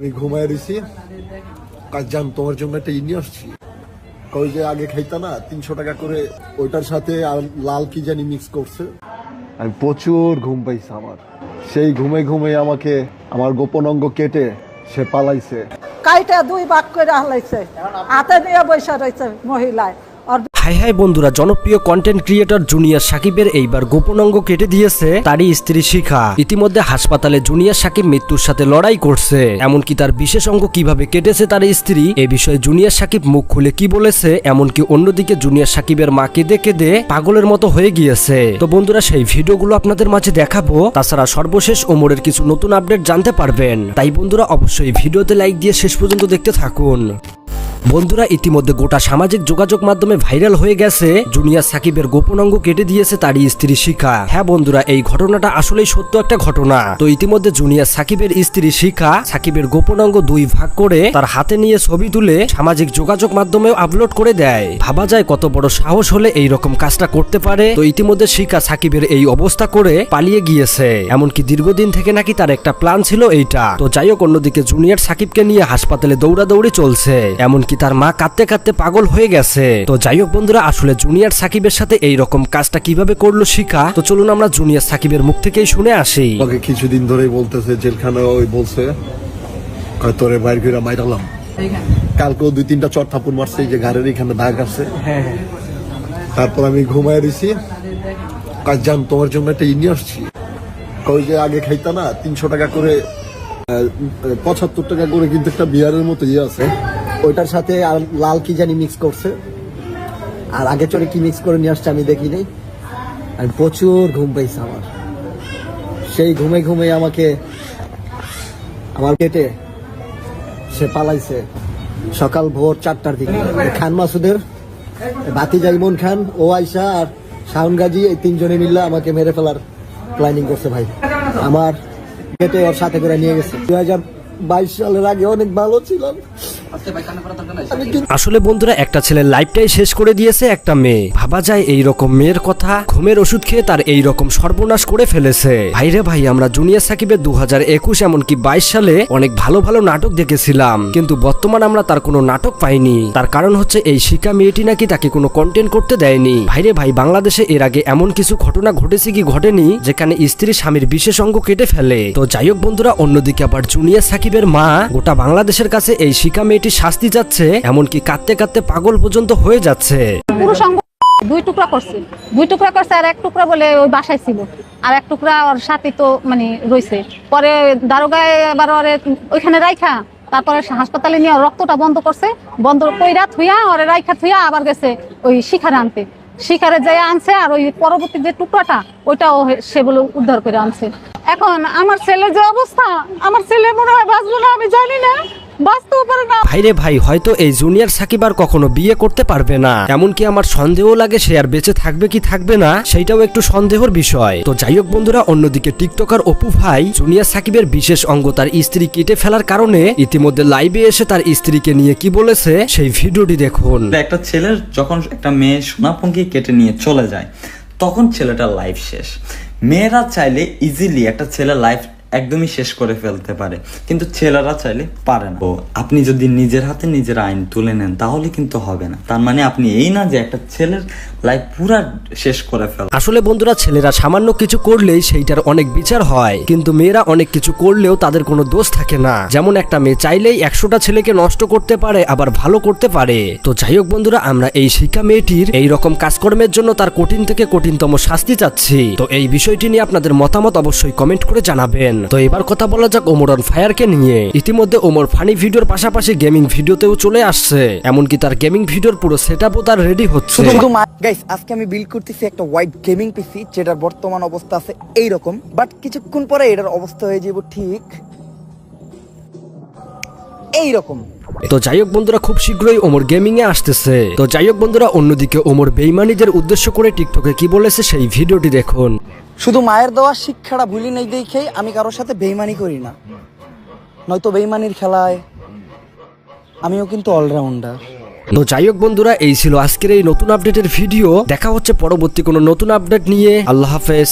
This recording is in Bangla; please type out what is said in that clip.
আমি ঘুমায় রয়েছি, কাজ জান তোমার জন্য একটা নিয়ে আসছি। কই যে আগে খাইতা না 300 টাকা করে, ওইটার সাথে আর লাল কি জানি মিক্স করছে। আমি প্রচুর ঘুম পাইছি আমার, সেই ঘুমে ঘুমে আমাকে আমার গোপন অঙ্গ কেটে সে পালাইছে। কাইটা 2 ভাগ করে হালাইছে, হাতে নিয়ে বসে রয়েছে মহিলায়। হাই হাই বন্ধুরা, জনপ্রিয় কন্টেন্ট ক্রিয়েটর জুনিয়র সাকিবের এইবার গোপন অঙ্গ কেটে দিয়েছে তারই স্ত্রী শিখা। ইতিমধ্যে হাসপাতালে জুনিয়র সাকিব মৃত্যুর সাথে লড়াই করছে, এমনকি তার বিশেষ অঙ্গ কিভাবে কেটেছে তার স্ত্রী এ বিষয়ে জুনিয়র সাকিব মুখ খুলে কি বলেছে, এমনকি অন্যদিকে জুনিয়র সাকিবের মা কেঁদে কেঁদে পাগলের মতো হয়ে গিয়েছে। তো বন্ধুরা, সেই ভিডিওগুলো আপনাদের মাঝে দেখাবো। তাছাড়া সর্বশেষ ওমরের কিছু নতুন আপডেট জানতে পারবেন। তাই বন্ধুরা অবশ্যই ভিডিওতে লাইক দিয়ে শেষ পর্যন্ত দেখতে থাকুন। বন্ধুরা, ইতিমধ্যে গোটা সামাজিক যোগাযোগ মাধ্যমে ভাইরাল হয়ে গেছে জুনিয়র সাকিবের গোপন অঙ্গ কেটে দিয়েছে তারই স্ত্রী শিখা। হ্যাঁ বন্ধুরা, এই ঘটনাটা আসলেই সত্য একটা ঘটনা। তো ইতিমধ্যে জুনিয়র সাকিবের স্ত্রী শিখা সাকিবের গোপন অঙ্গ 2 ভাগ করে তার হাতে নিয়ে ছবি তুলে সামাজিক যোগাযোগ মাধ্যমেও আপলোড করে দেয়। ভাবা যায় কত বড় সাহস হলে এই রকম কাজটা করতে পারে। তো ইতিমধ্যে শিখা সাকিবের এই অবস্থা করে পালিয়ে গিয়েছে, এমনকি দীর্ঘদিন থেকে নাকি তার একটা প্ল্যান ছিল এইটা। তো যাই হোক, অন্যদিকে জুনিয়র সাকিবকে নিয়ে হাসপাতালে দৌড়াদৌড়ি চলছে, এমনকি তার মা কাঁদতে কাঁদতে পাগল হয়ে গেছে। তো যাই হোক বন্ধুরা, আসলে জুনিয়র সাকিবের সাথে এই রকম কাজটা কিভাবে করলো শিখা, তো চলুন আমরা জুনিয়র সাকিবের মুখ থেকেই শুনে আসি। ওকে কিছুদিন ধরেই বলতেছে, জেলখানা ওই বলছে তোরে বাইর করে মাইরালাম। কালকেও 2-3টা চট থাপুর মারছে, এই যে ঘাড়ের এখানে দাগ আছে। তারপর আমি ঘুমায় রয়েছি, কাজ জান তোমার জন্য একটা নিয়ে আসছি। কই যে আগে খাইতা না 300 টাকা করে, 75 টাকা করে কিন্তু একটা বিয়ারের মতো আছে, ওইটার সাথে আর লাল কি জানি মিক্স করছে। আর আগে চরে কি মিক্স করে নিয়ে আসছে আমি দেখি নাই। আমি প্রচুর ঘুম পাইছি আমার, সেই ঘুমে ঘুমে আমাকে আমার কেটে সে পালাইছে। সকাল ভোর 4টার দিকে খান মাসুদের ভাতিজা ইমন খান, ও আয়সা আর শাওন গাজী, এই 3 জনে মিললে আমাকে মেরে ফেলার প্ল্যানিং করছে ভাই। আমার কেটে ওর সাথে করে নিয়ে গেছে। 2022 সালের আগে অনেক ভালো ছিলাম। আসলে বন্ধুরা, একটা ছেলের লাইফটাই শেষ করে দিয়েছে একটা মেয়ে। ভাবা যায় এই রকম মেয়ের কথা, ঘুমের ওষুধ খেয়ে তার এই রকম সর্বনাশ করে ফেলেছে। ভাইরে ভাই, আমরা জুনিয়র সাকিবের 2021 এমনকি 22 সালে অনেক ভালো ভালো নাটক দেখেছিলাম, কিন্তু বর্তমান আমরা তার কোনো নাটক পাইনি। তার কারণ হচ্ছে এই শিখা মেয়েটি নাকি তাকে কোনো কন্টেন্ট করতে দেয়নি। ভাইরে ভাই, বাংলাদেশে এর আগে এমন কিছু ঘটনা ঘটেছে কি ঘটেনি যেখানে স্ত্রী স্বামীর বিশেষ অঙ্গ কেটে ফেলে। তো যাই হোক বন্ধুরা, অন্যদিকে আবার জুনিয়র সাকিবের মা গোটা বাংলাদেশের কাছে এই শিখা মেয়েটি শাস্তি যাচ্ছে, এমনকি কাঁদতে কাঁদতে পাগল পর্যন্ত হয়ে যাচ্ছে। পুরুষ অঙ্গ 2 টুকরা করছে, 2 টুকরা করছে, আর 1 টুকরা বলে ওই বাসায় ছিল, আর 1 টুকরা ওর সাথে তো মানে রয়েছে। পরে দারোগায় এবার ওরে ওইখানে রাইখা তারপরে হাসপাতালে নিয়ে রক্তটা বন্ধ করছে, বন্ধ কইরা থুইয়া ওরে রাইখা থুইয়া আবার গেছে ওই শিখারে আনতে। শিখারে যাই আনছে, আর ওই পরবর্তী যে টুকরাটা ওইটাও সে বলে উদ্ধার করে আনছে। এখন আমার ছেলের যে অবস্থা, আমার ছেলে মনে হয় বাঁচবে না, আমি জানি না, বাঁচতেও পারে না। ভাইরে ভাই, হয়তো এই জুনিয়র সাকিব আর কখনো বিয়ে করতে পারবে না, এমনকি আমার সন্দেহ লাগে সে আর বেঁচে থাকবে কি থাকবে না, সেইটাও একটু সন্দেহের বিষয়। তো যাই হোক বন্ধুরা, অন্যদিকে টিকটকার অপু ভাই জুনিয়র সাকিবের বিশেষ অঙ্গ তার স্ত্রী কেটে ফেলার কারণে ইতিমধ্যে লাইভে এসে তার স্ত্রীকে নিয়ে কি বলেছে সেই ভিডিওটি দেখুন। একটা ছেলের যখন একটা মেয়ে সোনাপঙ্কি কেটে নিয়ে চলে যায়, তখন ছেলেটার লাইফ শেষ। মেয়েরা চাইলে ইজিলি একটা ছেলের লাইফ একদমই শেষ করে ফেলতে পারে, কিন্তু ছেলেরা চাইলে পারে না। তো আপনি যদি নিজের হাতে নিজের আইন তুলে নেন তাহলে কিন্তু হবে না। তার মানে আপনি এই না যে একটা ছেলের লাইফ পুরা শেষ করে ফেল। আসলে বন্ধুরা, ছেলেরা সামান্য কিছু করলেই সেইটার অনেক বিচার হয়, কিন্তু মেয়েরা অনেক কিছু করলেও তাদের কোনো দোষ থাকে না। যেমন একটা মেয়ে চাইলেই 100টা ছেলেকে নষ্ট করতে পারে, আবার ভালো করতে পারে। তো যাই হোক বন্ধুরা, আমরা এই শিখা মেয়েটির এই রকম কাজকর্মের জন্য তার কঠিন থেকে কঠিনতম শাস্তি চাচ্ছি। তো এই বিষয়টি নিয়ে আপনাদের মতামত অবশ্যই কমেন্ট করে জানাবেন। তো এবার কথা বলা যাক ওমর অন ফায়ারকে নিয়ে। ইতিমধ্যে ওমর ফানি ভিডিওর পাশাপাশি গেমিং ভিডিওতেও চলে আসছে, এমনকি তার গেমিং ভিডিওর পুরো সেটআপও তার রেডি হচ্ছে। গাইস, আজকে আমি বিল্ড করতেছি একটা হোয়াইট গেমিং পিসি, যেটার বর্তমান অবস্থা আছে এইরকম, বাট কিছুক্ষণ পরে এটার অবস্থা হয়ে যাব ঠিক এইরকম। তো যাই হোক বন্ধুরা, খুব শীঘ্রই ওমর গেমিং এ আসতেছে। তো যাই হোক বন্ধুরা, অন্যদিকে ওমর বেইমানিদের উদ্দেশ্য করে টিকটকে কি বলেছে সেই ভিডিওটি দেখুন। শুধু মায়ের দেওয়া শিক্ষাটা ভুলি নাই দেখেই আমি কারোর সাথে বেইমানি করি না, নয়তো বেইমানির খেলায় আমিও কিন্তু অলরাউন্ডার। তো যাই হোক বন্ধুরা, এই ছিল আজকের এই নতুন আপডেটের ভিডিও। দেখা হচ্ছে পরবর্তী কোনো নতুন আপডেট নিয়ে। আল্লাহ হাফেজ।